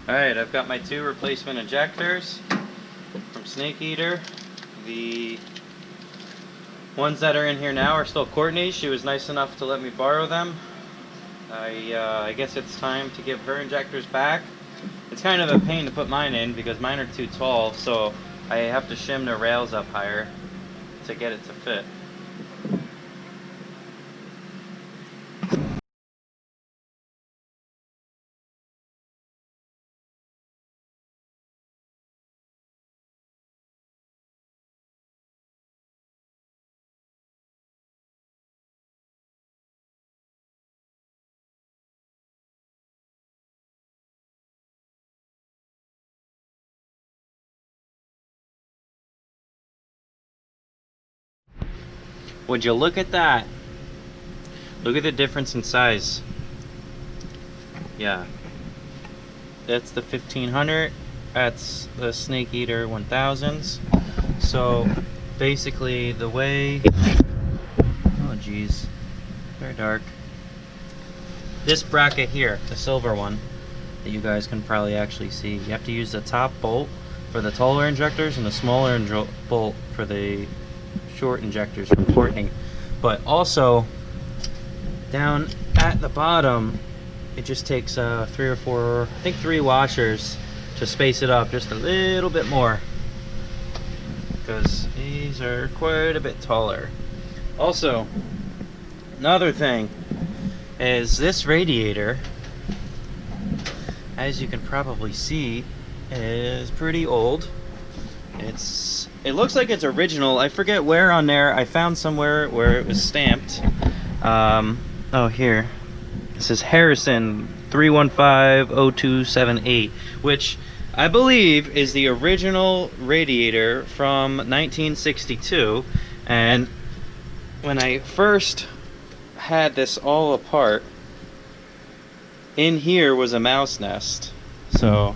Alright, I've got my 2 replacement injectors from Snake Eater. The ones that are in here now are still Courtney's. She was nice enough to let me borrow them. I guess it's time to give her injectors back. It's kind of a pain to put mine in because mine are too tall, so I have to shim the rails up higher to get it to fit. Would you look at that? Look at the difference in size. Yeah. That's the 1500. That's the Snake Eater 1000s. So basically the way... Oh geez. Very dark. This bracket here, the silver one, that you guys can probably actually see. You have to use the top bolt for the taller injectors and the smaller bolt for the short injectors from Courtney. But also down at the bottom, it just takes 3 or 4, I think 3 washers to space it up just a little bit more, because these are quite a bit taller. Also, another thing is this radiator, as you can probably see, is pretty old. It looks like it's original. I forget where on there. I found somewhere where it was stamped. Oh, here. It says Harrison 3150278, which I believe is the original radiator from 1962. And when I first had this all apart, in here was a mouse nest. So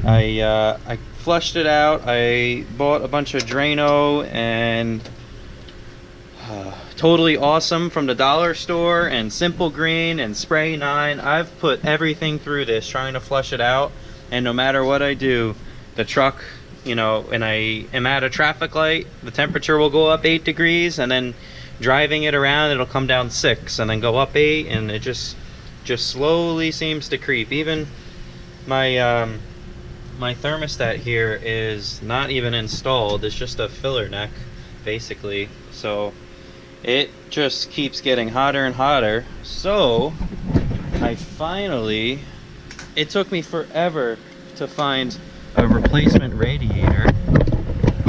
I flushed it out. I bought a bunch of Drano and Totally Awesome from the dollar store and Simple Green and Spray 9. I've put everything through this trying to flush it out, and no matter what I do, the truck, you know, when I am at a traffic light, the temperature will go up 8 degrees, and then driving it around it'll come down 6 and then go up 8, and it just slowly seems to creep. Even my my thermostat here is not even installed. It's just a filler neck basically, so it just keeps getting hotter and hotter. So I finally, it took me forever to find a replacement radiator,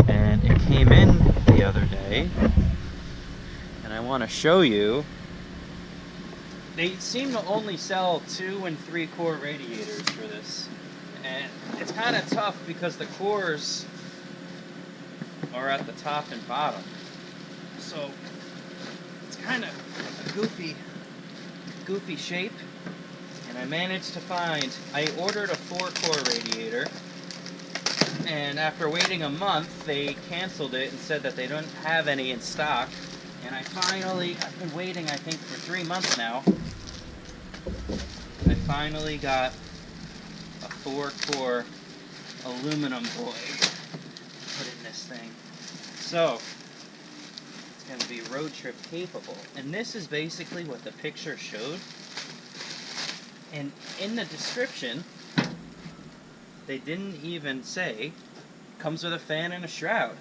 and it came in the other day, and I want to show you. They seem to only sell 2 and 3 core radiators for this, and it's kind of tough because the cores are at the top and bottom, so it's kind of a goofy shape. And I managed to find, I ordered a 4-core radiator, and after waiting a month they canceled it and said that they don't have any in stock. And I've been waiting I think for 3 months now. I finally got a 4-core aluminum boy to put in this thing. So it's going to be road trip capable. And this is basically what the picture showed. And in the description, they didn't even say, comes with a fan and a shroud.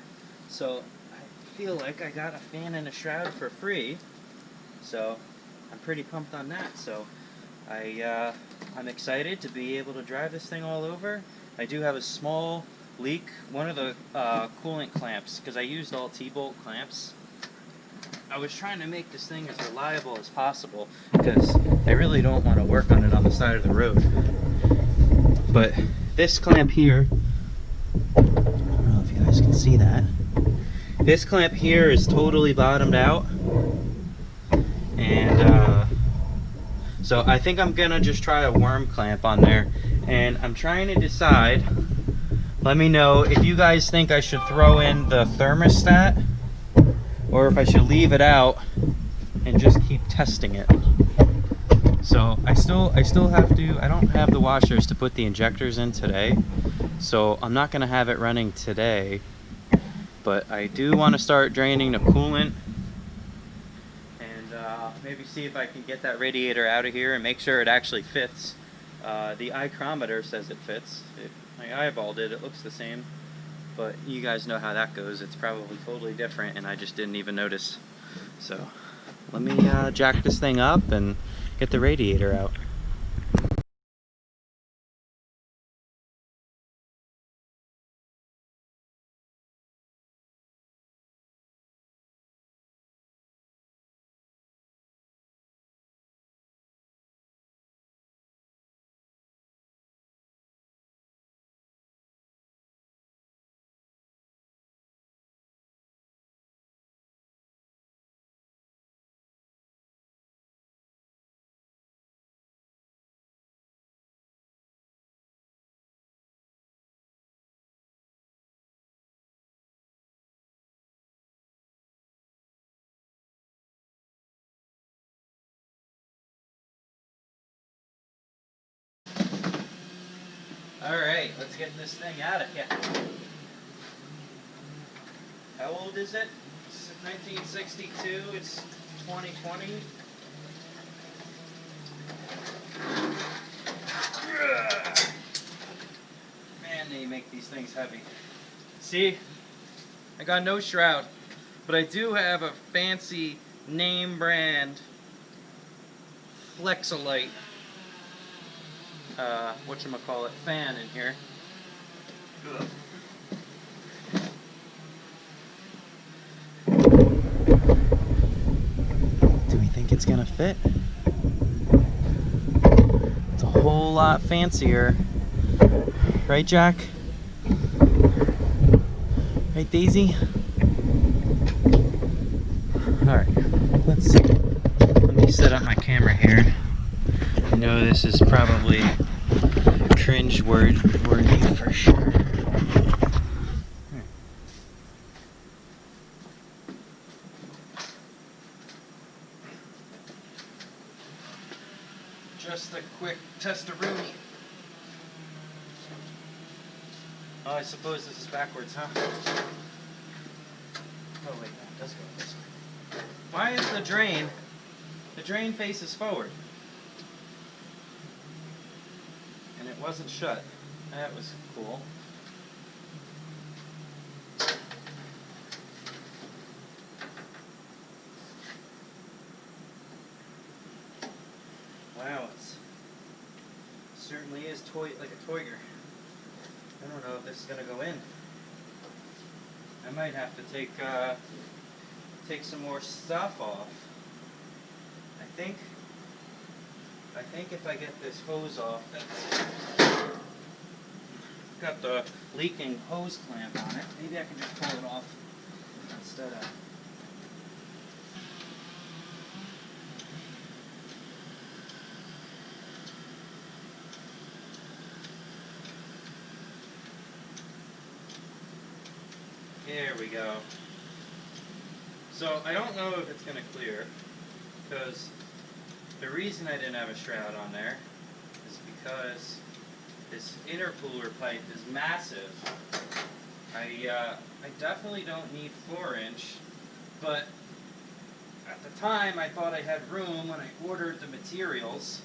So I feel like I got a fan and a shroud for free. So I'm pretty pumped on that. So I'm excited to be able to drive this thing all over. I do have a small leak, one of the coolant clamps, because I used all T-bolt clamps. I was trying to make this thing as reliable as possible because I really don't want to work on it on the side of the road. But this clamp here, I don't know if you guys can see that. This clamp here is totally bottomed out. And so I think I'm gonna just try a worm clamp on there. And I'm trying to decide, let me know if you guys think I should throw in the thermostat or if I should leave it out and just keep testing it. So I still have to, I don't have the washers to put the injectors in today, so I'm not gonna have it running today, but I do want to start draining the coolant and maybe see if I can get that radiator out of here and make sure it actually fits. The ichrometer says it fits. I eyeballed it, it looks the same, but you guys know how that goes. It's probably totally different and I just didn't even notice. So let me jack this thing up and get the radiator out. Alright, let's get this thing out of here. How old is it? It's 1962, it's 2020. Man, they make these things heavy. See, I got no shroud, but I do have a fancy name brand Flexolite whatchamacallit fan in here. Ugh. Do we think it's gonna fit? It's a whole lot fancier. Right, Jack? Right, Daisy? Alright, let's see. Let me set up my camera here. I know this is probably cringe-worthy for sure. Just a quick test-a-rooney. Oh, I suppose this is backwards, huh? Oh wait, no, it does go this way. Why is the drain faces forward? And it wasn't shut. That was cool. Wow, it certainly is like a Toiger. I don't know if this is gonna go in. I might have to take some more stuff off. I think if I get this hose off, that's got the leaking hose clamp on it. Maybe I can just pull it off instead of. There we go. So I don't know if it's going to clear, because the reason I didn't have a shroud on there is because this intercooler pipe is massive. I definitely don't need 4-inch, but at the time I thought I had room when I ordered the materials,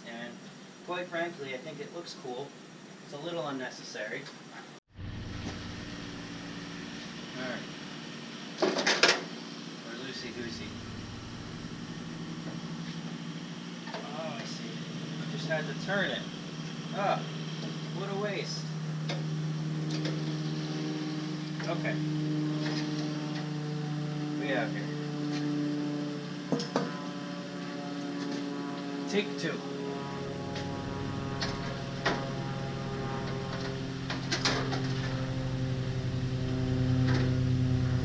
and quite frankly I think it looks cool. It's a little unnecessary. Alright. Or loosey-goosey. Oh, I see. I just had to turn it. Ah, what a waste. Okay. We have here. Take 2.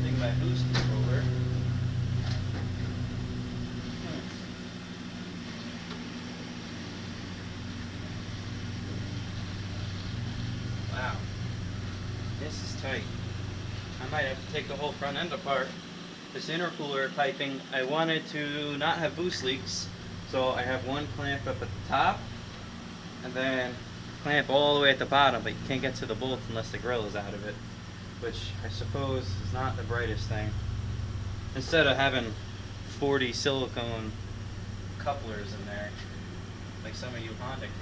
Take my boost controller. Wow. This is tight. I might have to take the whole front end apart. This intercooler piping, I wanted to not have boost leaks, So I have one clamp up at the top, and then clamp all the way at the bottom, but you can't get to the bolts unless the grill is out of it, which I suppose is not the brightest thing. Instead of having 40 silicone couplers in there, like some of you Honda kids.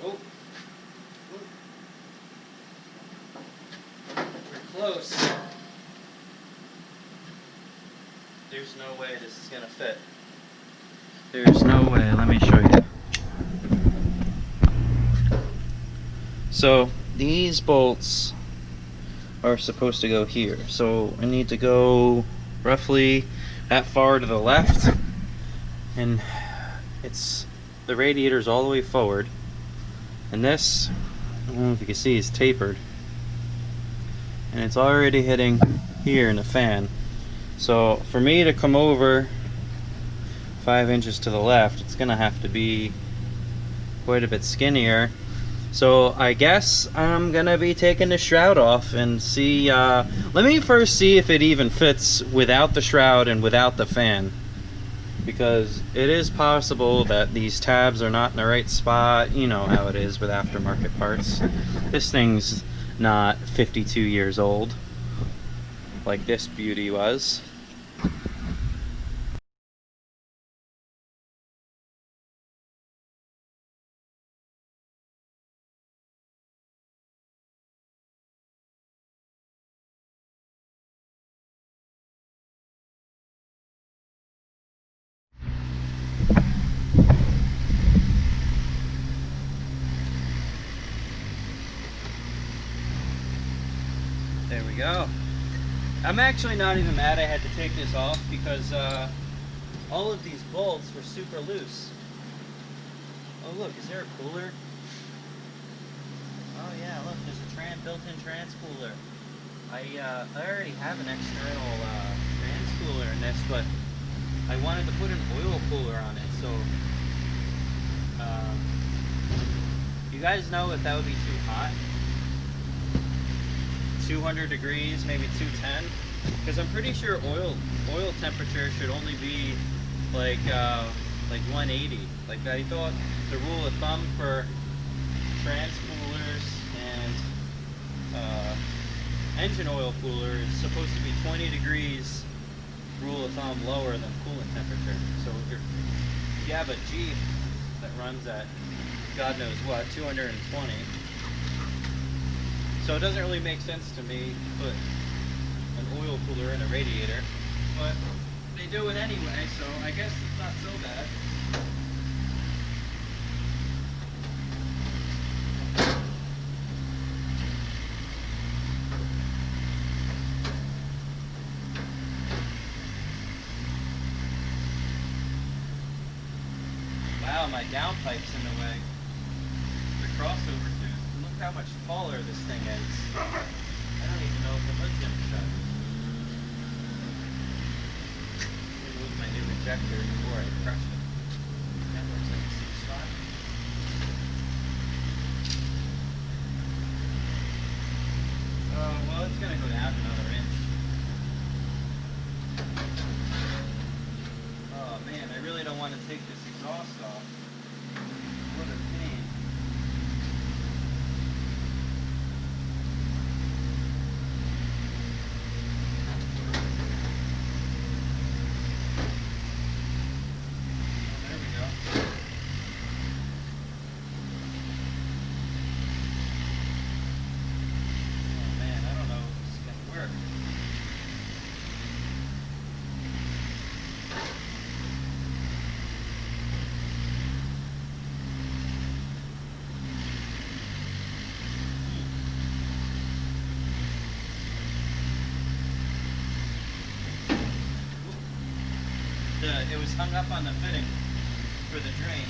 Oh, we're close. There's no way this is gonna fit. There's no way. Let me show you. So these bolts are supposed to go here. So I need to go roughly that far to the left, and it's the radiator's all the way forward. And this, I don't know if you can see, is tapered, and it's already hitting here in the fan. So for me to come over 5 inches to the left, it's gonna have to be quite a bit skinnier. So I guess I'm gonna be taking the shroud off and see, let me first see if it even fits without the shroud and without the fan, because it is possible that these tabs are not in the right spot. You know how it is with aftermarket parts. This thing's not 52 years old like this beauty was. There we go. I'm actually not even mad I had to take this off, because all of these bolts were super loose. Oh look, is there a cooler? Oh yeah, look, there's a built-in trans cooler. I already have an external trans cooler in this, but I wanted to put an oil cooler on it, so you guys know if that would be too hot? 200 degrees, maybe 210, because I'm pretty sure oil temperature should only be like 180. Like, I thought the rule of thumb for trans coolers and engine oil cooler is supposed to be 20 degrees rule of thumb lower than coolant temperature. So if you have a Jeep that runs at God knows what, 220, so it doesn't really make sense to me to put an oil cooler in a radiator, but they do it anyway, so I guess it's not so bad. Wow, my downpipe's in the way. The crossover tube. Look how much taller this thing is. I don't even know if the hood's gonna shut. Remove my new injector before I crush it. That looks like a 6 spot. Oh, well, it's gonna go down another inch. Oh man, I really don't want to take this exhaust off. What a pain. There we go. Oh man, I don't know if this is gonna work. It was hung up on the fitting for the drain.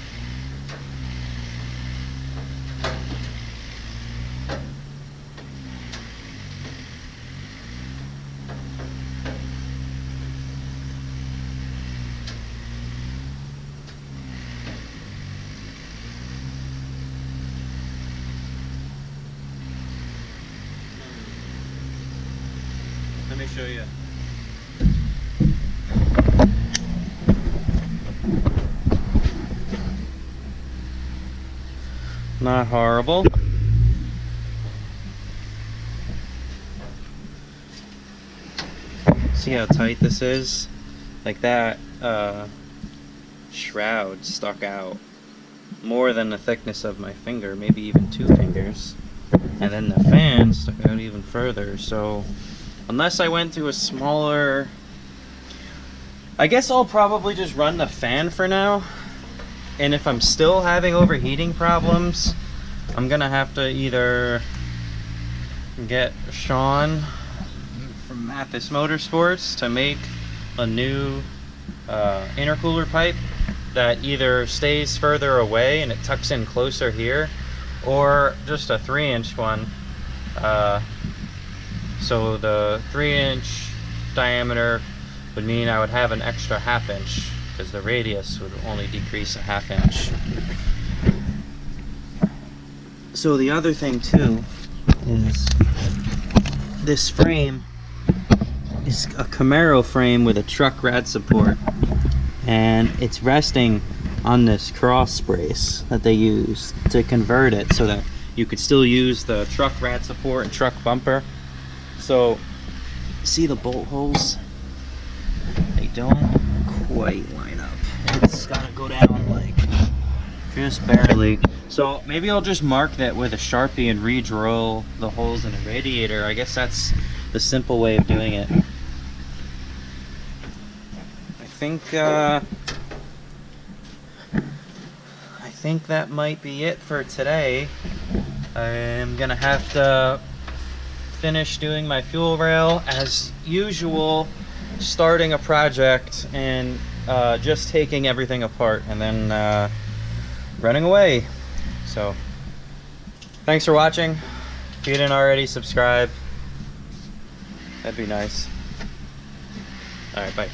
me show you. Not horrible. See how tight this is? Like that shroud stuck out more than the thickness of my finger, maybe even 2 fingers. And then the fan stuck out even further. So unless I went to a smaller, I guess I'll probably just run the fan for now. And if I'm still having overheating problems, I'm gonna have to either get Sean from Mathis Motorsports to make a new intercooler pipe that either stays further away and it tucks in closer here, or just a 3-inch one. So the 3-inch diameter would mean I would have an extra 1/2 inch, because the radius would only decrease a 1/2 inch. So the other thing too is this frame is a Camaro frame with a truck rad support, and it's resting on this cross brace that they use to convert it so that you could still use the truck rad support and truck bumper. So see the bolt holes? They don't quite line up. It's gotta go down like just barely. So maybe I'll just mark that with a Sharpie and re-drill the holes in the radiator. I guess that's the simple way of doing it. I think that might be it for today. I'm gonna have to finish doing my fuel rail as usual, starting a project and just taking everything apart and then running away. So thanks for watching. If you didn't already subscribe, that'd be nice. All right, bye.